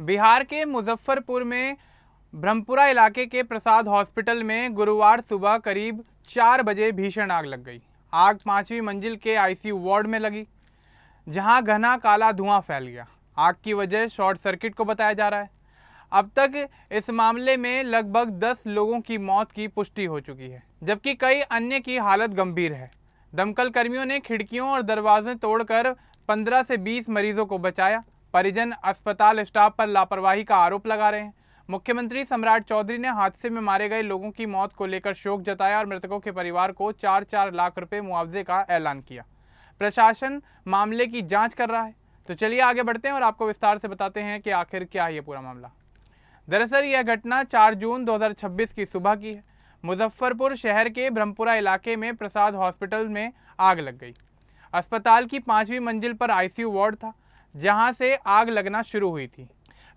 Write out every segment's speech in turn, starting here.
बिहार के मुजफ्फरपुर में ब्रह्मपुरा इलाके के प्रसाद हॉस्पिटल में गुरुवार सुबह करीब 4 बजे भीषण आग लग गई। आग 5वीं मंजिल के आईसीयू वार्ड में लगी, जहां घना काला धुआं फैल गया। आग की वजह शॉर्ट सर्किट को बताया जा रहा है। अब तक इस मामले में लगभग 10 लोगों की मौत की पुष्टि हो चुकी है, जबकि कई अन्य की हालत गंभीर है। दमकल कर्मियों ने खिड़कियों और दरवाजे तोड़कर 15 से 20 मरीजों को बचाया। परिजन अस्पताल स्टाफ पर लापरवाही का आरोप लगा रहे हैं। मुख्यमंत्री सम्राट चौधरी ने हादसे में मारे गए लोगों की मौत को लेकर शोक जताया और मृतकों के परिवार को 4-4 लाख रुपए मुआवजे का ऐलान किया। प्रशासन मामले की जांच कर रहा है। तो चलिए आगे बढ़ते हैं और आपको विस्तार से बताते हैं कि आखिर क्या है ये पूरा मामला। दरअसल यह घटना 4 जून 2026 की सुबह की है। मुजफ्फरपुर शहर के ब्रह्मपुरा इलाके में प्रसाद हॉस्पिटल में आग लग गई। अस्पताल की 5वीं मंजिल पर आईसीयू वार्ड था, जहां से आग लगना शुरू हुई थी।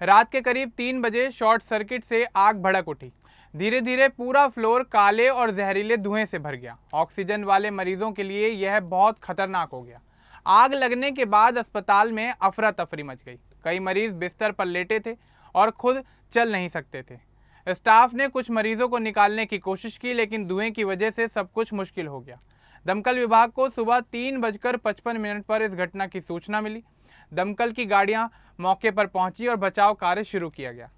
रात के करीब 3 बजे शॉर्ट सर्किट से आग भड़क उठी। धीरे धीरे पूरा फ्लोर काले और जहरीले धुएं से भर गया। ऑक्सीजन वाले मरीजों के लिए यह बहुत खतरनाक हो गया। आग लगने के बाद अस्पताल में अफरा तफरी मच गई। कई मरीज बिस्तर पर लेटे थे और खुद चल नहीं सकते थे। स्टाफ ने कुछ मरीजों को निकालने की कोशिश की, लेकिन धुएं की वजह से सब कुछ मुश्किल हो गया। दमकल विभाग को सुबह 3:55 पर इस घटना की सूचना मिली। दमकल की गाड़ियां मौके पर पहुंची और बचाव कार्य शुरू किया गया।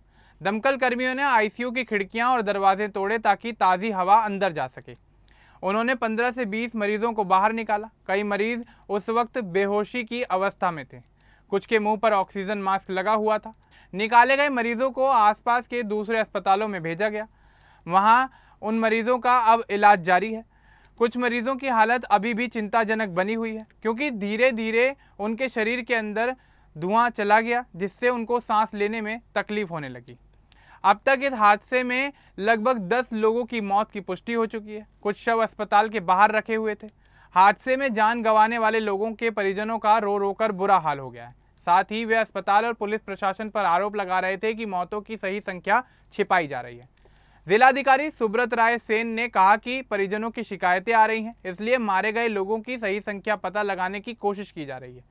दमकल कर्मियों ने आईसीयू की खिड़कियां और दरवाजे तोड़े ताकि ताज़ी हवा अंदर जा सके। उन्होंने 15 से 20 मरीजों को बाहर निकाला। कई मरीज उस वक्त बेहोशी की अवस्था में थे। कुछ के मुंह पर ऑक्सीजन मास्क लगा हुआ था। निकाले गए मरीजों को आसपास के दूसरे अस्पतालों में भेजा गया। वहां उन मरीजों का अब इलाज जारी है। कुछ मरीजों की हालत अभी भी चिंताजनक बनी हुई है, क्योंकि धीरे धीरे उनके शरीर के अंदर धुआं चला गया, जिससे उनको सांस लेने में तकलीफ होने लगी। अब तक इस हादसे में लगभग 10 लोगों की मौत की पुष्टि हो चुकी है। कुछ शव अस्पताल के बाहर रखे हुए थे। हादसे में जान गंवाने वाले लोगों के परिजनों का रो रो कर बुरा हाल हो गया है। साथ ही वे अस्पताल और पुलिस प्रशासन पर आरोप लगा रहे थे कि मौतों की सही संख्या छिपाई जा रही है। जिलाधिकारी सुब्रत राय सेन ने कहा कि परिजनों की शिकायतें आ रही हैं, इसलिए मारे गए लोगों की सही संख्या पता लगाने की कोशिश की जा रही है।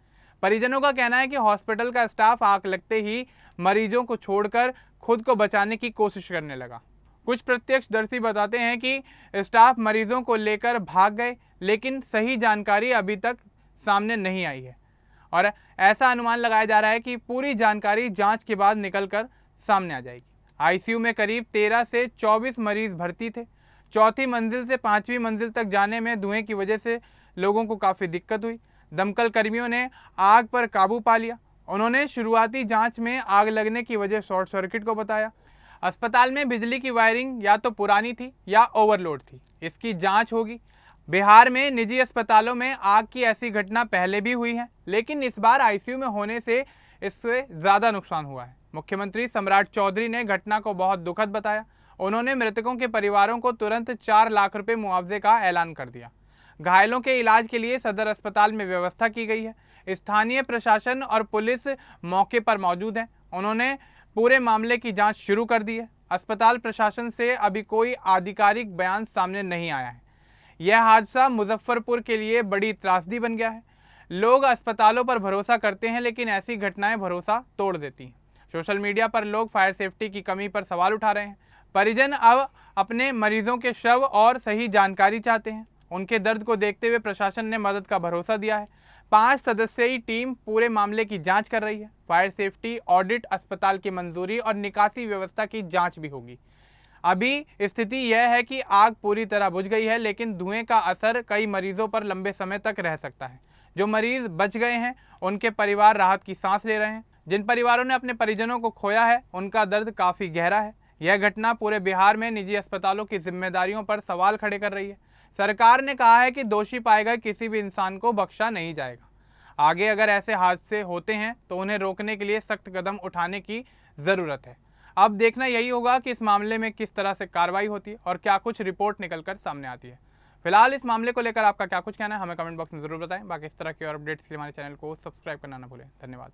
परिजनों का कहना है कि हॉस्पिटल का स्टाफ आग लगते ही मरीजों को छोड़कर खुद को बचाने की कोशिश करने लगा। कुछ प्रत्यक्षदर्शी बताते हैं कि स्टाफ मरीजों को लेकर भाग गए, लेकिन सही जानकारी अभी तक सामने नहीं आई है और ऐसा अनुमान लगाया जा रहा है कि पूरी जानकारी जांच के बाद निकलकर सामने आ जाएगी। आईसीयू में करीब 13 से 24 मरीज भर्ती थे। 4थी मंजिल से 5वीं मंजिल तक जाने में धुएं की वजह से लोगों को काफ़ी दिक्कत हुई। दमकल कर्मियों ने आग पर काबू पा लिया। उन्होंने शुरुआती जांच में आग लगने की वजह शॉर्ट सर्किट को बताया। अस्पताल में बिजली की वायरिंग या तो पुरानी थी या ओवरलोड थी। इसकी जांच होगी। बिहार में निजी अस्पतालों में आग की ऐसी घटना पहले भी हुई है, लेकिन इस बार आईसीयू में होने से इससे ज़्यादा नुकसान हुआ है। मुख्यमंत्री सम्राट चौधरी ने घटना को बहुत दुखद बताया। उन्होंने मृतकों के परिवारों को तुरंत 4 लाख रुपए मुआवजे का ऐलान कर दिया। घायलों के इलाज के लिए सदर अस्पताल में व्यवस्था की गई है। स्थानीय प्रशासन और पुलिस मौके पर मौजूद है। उन्होंने पूरे मामले की जांच शुरू कर दी है। अस्पताल प्रशासन से अभी कोई आधिकारिक बयान सामने नहीं आया है। यह हादसा मुजफ्फरपुर के लिए बड़ी त्रासदी बन गया है। लोग अस्पतालों पर भरोसा करते हैं, लेकिन ऐसी घटनाएं भरोसा तोड़ देती हैं। सोशल मीडिया पर लोग फायर सेफ्टी की कमी पर सवाल उठा रहे हैं। परिजन अब अपने मरीजों के शव और सही जानकारी चाहते हैं। उनके दर्द को देखते हुए प्रशासन ने मदद का भरोसा दिया है। 5 सदस्यीय टीम पूरे मामले की जांच कर रही है। फायर सेफ्टी ऑडिट, अस्पताल की मंजूरी और निकासी व्यवस्था की जांच भी होगी। अभी स्थिति यह है कि आग पूरी तरह बुझ गई है, लेकिन धुएं का असर कई मरीजों पर लंबे समय तक रह सकता है। जो मरीज बच गए हैं, उनके परिवार राहत की सांस ले रहे हैं। जिन परिवारों ने अपने परिजनों को खोया है, उनका दर्द काफ़ी गहरा है। यह घटना पूरे बिहार में निजी अस्पतालों की जिम्मेदारियों पर सवाल खड़े कर रही है। सरकार ने कहा है कि दोषी पाए गए किसी भी इंसान को बख्शा नहीं जाएगा। आगे अगर ऐसे हादसे होते हैं तो उन्हें रोकने के लिए सख्त कदम उठाने की ज़रूरत है। अब देखना यही होगा कि इस मामले में किस तरह से कार्रवाई होती है और क्या कुछ रिपोर्ट निकलकर सामने आती है। फिलहाल इस मामले को लेकर आपका क्या कुछ कहना है, हमें कमेंट बॉक्स में ज़रूर बताएं। बाकी इस तरह के और अपडेट्स के लिए हमारे चैनल को सब्सक्राइब करना ना भूलें। धन्यवाद।